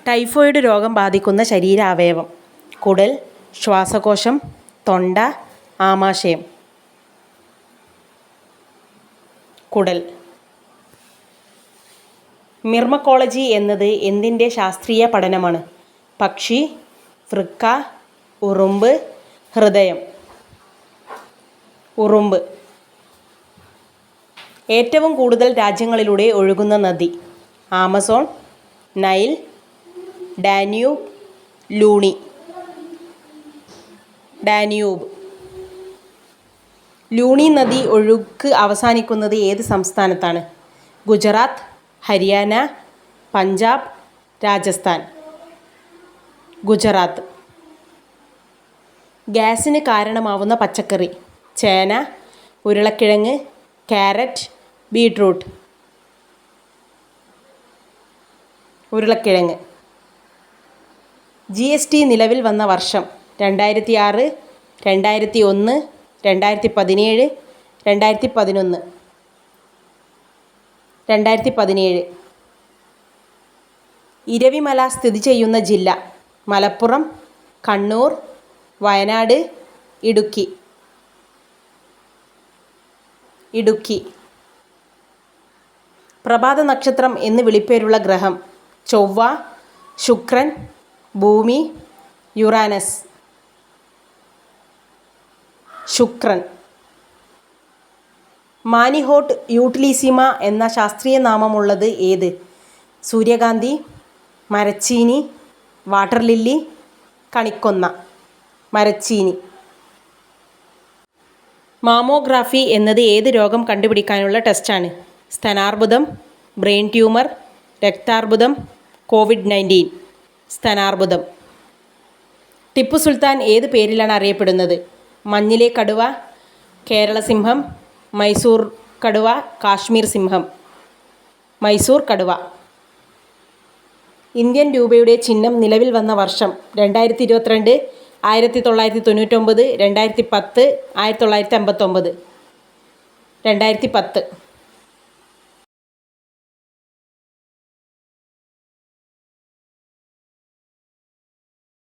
Typhoid രോഗം ബാധിക്കുന്ന ശരീരാവയവം: കുടൽ, ശ്വാസകോശം, തൊണ്ട, ആമാശയം. കുടൽ. മിർമക്കോളജി എന്നത് എന്തിൻ്റെ ശാസ്ത്രീയ പഠനമാണ്? പക്ഷി, വൃക്ക, ഉറുമ്പ്, ഹൃദയം. ഉറുമ്പ്. ഏറ്റവും കൂടുതൽ രാജ്യങ്ങളിലൂടെ ഒഴുകുന്ന നദി: Amazon, Nile, Danube, Luni. Danube. Luni നദി ഒഴുക്ക് അവസാനിക്കുന്നത് ഏത് സംസ്ഥാനത്താണ്? ഗുജറാത്ത്, ഹരിയാന, പഞ്ചാബ്, രാജസ്ഥാൻ. ഗുജറാത്ത്. ഗ്യാസിന് കാരണമാവുന്ന പച്ചക്കറി: ചേന, ഉരുളക്കിഴങ്ങ്, ക്യാരറ്റ്, ബീട്രൂട്ട്. ഉരുളക്കിഴങ്ങ്. GST നിലവിൽ വന്ന വർഷം: 2006, 2001, 2017, 2011. 2017. ഇരവിമല സ്ഥിതി ചെയ്യുന്ന ജില്ല: മലപ്പുറം, കണ്ണൂർ, വയനാട്, ഇടുക്കി. ഇടുക്കി. പ്രഭാത നക്ഷത്രം എന്ന് വിളിപ്പേരുള്ള ഗ്രഹം: ചൊവ്വ, ശുക്രൻ, ഭൂമി, യുറാനസ്. ശുക്രൻ. മാനിഹോട്ട് യൂട്ടിലിസിമ എന്ന ശാസ്ത്രീയ നാമമുള്ളത് ഏത്? സൂര്യകാന്തി, മരച്ചീനി, വാട്ടർ ലില്ലി, കണിക്കൊന്ന. മരച്ചീനി. മാമോഗ്രാഫി എന്നത് ഏത് രോഗം കണ്ടുപിടിക്കാനുള്ള ടെസ്റ്റാണ്? സ്തനാർബുദം, brain tumour, രക്താർബുദം, COVID-19. സ്തനാർബുദം. Tipu Sultan ഏത് പേരിലാണ് അറിയപ്പെടുന്നത്? മഞ്ഞിലെ കടുവ, കേരള സിംഹം, മൈസൂർ കടുവ, കാശ്മീർ സിംഹം. മൈസൂർ കടുവ. ഇന്ത്യൻ രൂപയുടെ ചിഹ്നം നിലവിൽ വന്ന വർഷം: 2022, 1999, 2010, 1959. 2010.